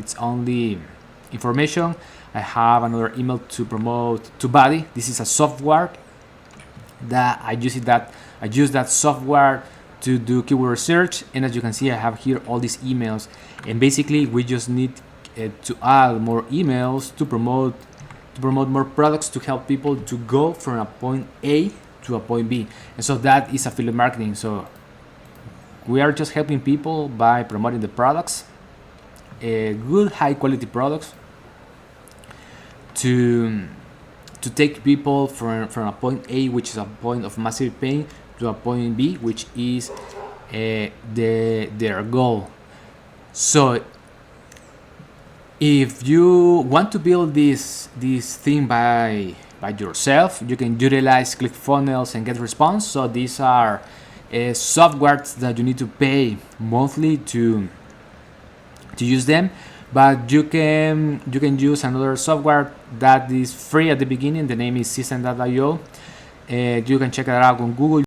it's only information. I have another email to promote to Buddy. This is a software that I use that software to do keyword research, and as you can see, I have here all these emails, and basically we just need to add more emails to promote more products to help people to go from a point A to a point B. And so that is affiliate marketing. So we are just helping people by promoting the products, good high quality products, to take people from a point A, which is a point of massive pain, to a point B, which is their goal. So if you want to build this thing by yourself, you can utilize ClickFunnels and GetResponse. So these are softwares that you need to pay monthly to use them, but you can use another software that is free at the beginning. The name is System.io. You can check it out on Google.